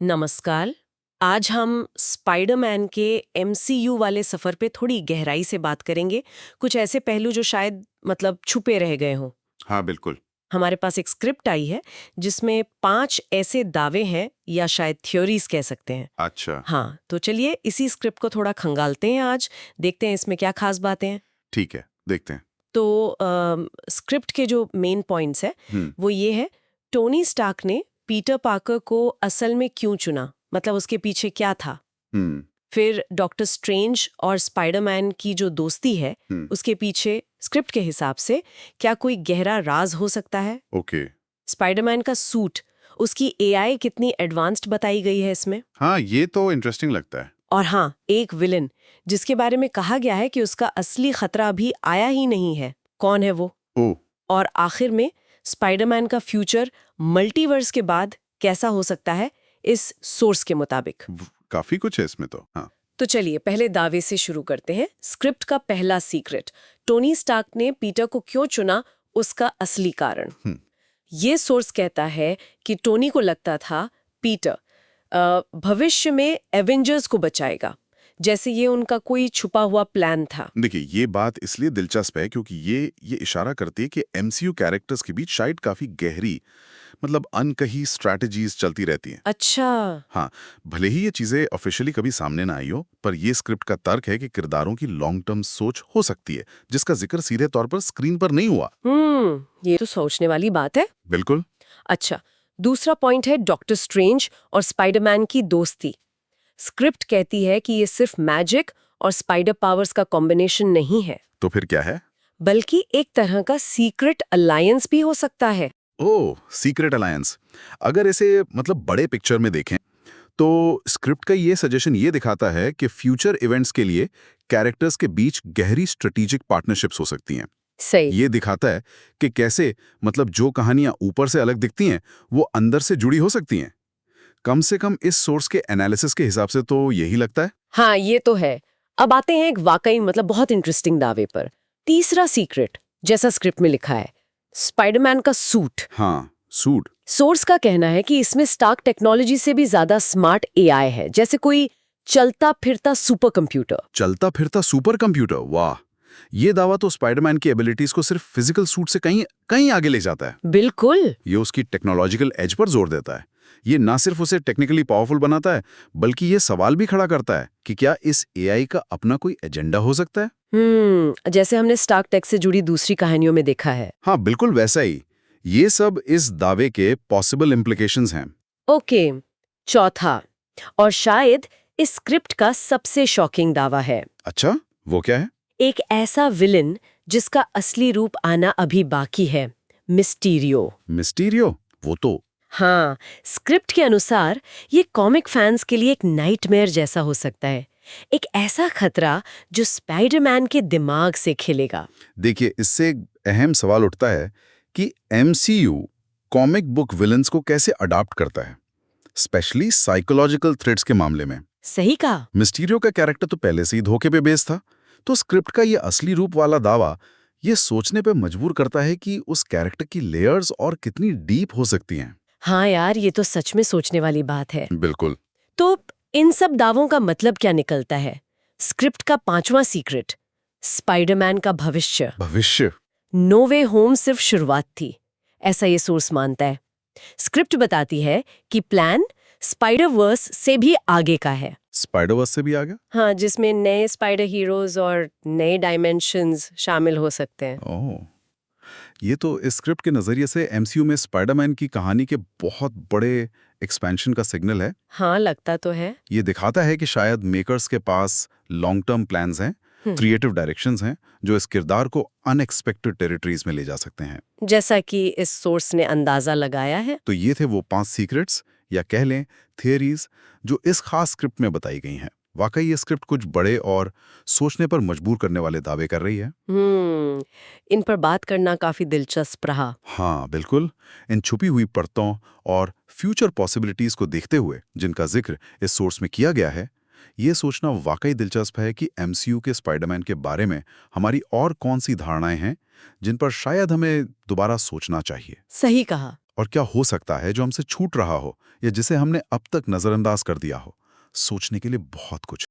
नमस्कार। आज हम स्पाइडरमैन के एमसीयू वाले सफर पे थोड़ी गहराई से बात करेंगे। कुछ ऐसे पहलू जो शायद छुपे रह गए हों। हाँ, बिल्कुल। हमारे पास एक स्क्रिप्ट आई है जिसमें 5 ऐसे दावे हैं या शायद थ्योरीज कह सकते हैं। अच्छा, हाँ, तो चलिए इसी स्क्रिप्ट को थोड़ा खंगालते हैं आज, देखते हैं इसमें क्या खास बातें हैं। ठीक है, देखते हैं। तो स्क्रिप्ट के जो मेन पॉइंट्स है हुँ, वो ये है, टोनी स्टार्क ने पीटर पार्कर को असल में क्यों चुना, मतलब उसके पीछे क्या था। हुँ, फिर डॉक्टर स्ट्रेंज और स्पाइडरमैन की जो दोस्ती है हुँ, उसके पीछे स्क्रिप्ट के हिसाब से क्या कोई गहरा राज हो सकता है। ओके। स्पाइडरमैन का सूट, उसकी एआई कितनी एडवांस्ड बताई गई है इसमें। हाँ, ये तो इंटरेस्टिंग लगता है। और हाँ, एक विलन जिसके बारे में कहा गया है कि उसका असली खतरा अभी आया ही नहीं है, कौन है वो। ओह! और आखिर में स्पाइडरमैन का फ्यूचर मल्टीवर्स के बाद कैसा हो सकता है इस सोर्स के मुताबिक। काफ़ी कुछ है इसमें तो। हाँ, तो चलिए पहले दावे से शुरू करते हैं। स्क्रिप्ट का पहला सीक्रेट, टोनी स्टार्क ने पीटर को क्यों चुना, उसका असली कारण। हुँ, ये सोर्स कहता है कि टोनी को लगता था पीटर भविष्य में एवेंजर्स को बचाएगा, जैसे ये उनका कोई छुपा हुआ प्लान था। देखिए ये बात इसलिए दिलचस्प है क्योंकि ये इशारा करती है कि एमसीयू कैरेक्टर्स के बीच शायद काफ़ी गहरी मतलब अनकही स्ट्रैटेजीज़ चलती रहती हैं। अच्छा। हाँ, भले ही ये चीज़ें ऑफ़िशियली कभी सामने ना आई हो, पर ये स्क्रिप्ट का तर्क है कि किरदारों की लॉन्ग टर्म सोच हो सकती है, जिसका ज़िक्र सीधे तौर पर स्क्रीन पर नहीं हुआ। ये तो सोचने वाली बात है। बिल्कुल। अच्छा, दूसरा पॉइंट है डॉक्टर स्ट्रेंज और स्पाइडरमैन की दोस्ती। स्क्रिप्ट कहती है कि ये सिर्फ मैजिक और स्पाइडर पावर्स का कॉम्बिनेशन नहीं है, तो फिर क्या है? बल्कि एक तरह का सीक्रेट अलायंस भी हो सकता है। ओह! Secret alliance. अगर इसे मतलब बड़े पिक्चर में देखें, तो स्क्रिप्ट का ये सजेशन ये दिखाता है कि फ्यूचर इवेंट्स के लिए कैरेक्टर्स के बीच गहरी स्ट्रेटेजिक पार्टनरशिप्स हो सकती हैं। सही। ये दिखाता है कि कैसे मतलब जो कहानियां ऊपर से अलग दिखती हैं, वो अंदर से जुड़ी हो सकती हैं। कम से कम इस सोर्स के एनालिसिस के हिसाब से तो यही लगता है। हाँ, ये तो है। अब आते हैं एक वाकई बहुत इंटरेस्टिंग दावे पर। तीसरा सीक्रेट, जैसा स्क्रिप्ट में लिखा है, स्पाइडरमैन का सूट। हाँ, सूट। सोर्स का कहना है कि इसमें स्टार्क टेक्नोलॉजी से भी ज्यादा स्मार्ट एआई है, जैसे कोई चलता फिरता सुपर कंप्यूटर। चलता फिरता सुपर कंप्यूटर, वाह! ये दावा तो स्पाइडरमैन की एबिलिटीज को सिर्फ फिजिकल सूट से कहीं कहीं आगे ले जाता है। बिल्कुल। ये उसकी टेक्नोलॉजिकल एज पर जोर देता है। ये ना सिर्फ उसे टेक्निकली पावरफुल बनाता है, बल्कि ये सवाल भी खड़ा करता है कि क्या इस एआई का अपना कोई एजेंडा हो सकता है? जैसे हमने स्टार्क टेक से जुड़ी दूसरी कहानियों में देखा है। हाँ, बिल्कुल वैसा ही। ये सब इस दावे के पॉसिबल इम्प्लीकेशंस हैं। ओके, चौथा और शायद इस स्क्रिप्ट का सबसे शॉकिंग दावा है, अच्छा, वो क्या है? एक ऐसा विलन जिसका असली रूप आना अभी बाकी है, मिस्टीरियो। मिस्टीरियो? वो तो हाँ, स्क्रिप्ट के अनुसार ये कॉमिक फैंस के लिए एक नाइटमेयर जैसा हो सकता है, एक ऐसा खतरा जो स्पाइडरमैन के दिमाग से खेलेगा। देखिए, इससे एक अहम सवाल उठता है कि एमसीयू कॉमिक बुक विलन्स को कैसे अडॉप्ट करता है, स्पेशली साइकोलॉजिकल थ्रेट्स के मामले में। सही कहा। मिस्टीरियो का कैरेक्टर तो पहले से ही धोखे पे बेस्ड था, तो स्क्रिप्ट का ये असली रूप वाला दावा ये सोचने पे मजबूर करता है कि उस कैरेक्टर की लेयर्स और कितनी डीप हो सकती हैं। हाँ यार, ये तो सच में सोचने वाली बात है। बिल्कुल। तो इन सब दावों का मतलब क्या निकलता है। स्क्रिप्ट का पांचवा सीक्रेट, स्पाइडरमैन का भविष्य। भविष्य। नो वे होम सिर्फ शुरुआत थी, ऐसा ये सोर्स मानता है। स्क्रिप्ट बताती है कि प्लान स्पाइडर वर्स से भी आगे का है। स्पाइडरवर्स से भी आ गया। हाँ, जिसमें नए स्पाइडर हीरोज और नए डायमेंशंस शामिल हो सकते हैं। ओह, ये तो इस स्क्रिप्ट के नजरिए से एमसीयू में स्पाइडरमैन की कहानी के बहुत बड़े एक्सपेंशन का सिग्नल है। हाँ, लगता तो है। ये दिखाता है कि शायद मेकर्स के पास लॉन्ग टर्म प्लान्स हैं, क्रिएटिव डायरेक्शंस हैं, जो इस किरदार को अनएक्सपेक्टेड टेरिटरीज में ले जा सकते हैं। जैसा कि इस सोर्स ने अंदाजा लगाया है। तो ये थे वो 5 सीक्रेट्स या कह लें थियरीज जो इस खास स्क्रिप्ट में बताई गई हैं। वाकई ये स्क्रिप्ट कुछ बड़े और सोचने पर मजबूर करने वाले दावे कर रही है। इन पर बात करना काफी दिलचस्प रहा। हाँ, बिल्कुल। इन छुपी हुई परतों और फ्यूचर पॉसिबिलिटीज को देखते हुए जिनका जिक्र इस सोर्स में किया गया है, ये सोचना वाकई दिलचस्प है कि एमसीयू के स्पाइडरमैन के बारे में हमारी और कौन सी धारणाएं हैं जिन पर शायद हमें दोबारा सोचना चाहिए। सही कहा। और क्या हो सकता है जो हमसे छूट रहा हो या जिसे हमने अब तक नजरअंदाज कर दिया हो। सोचने के लिए बहुत कुछ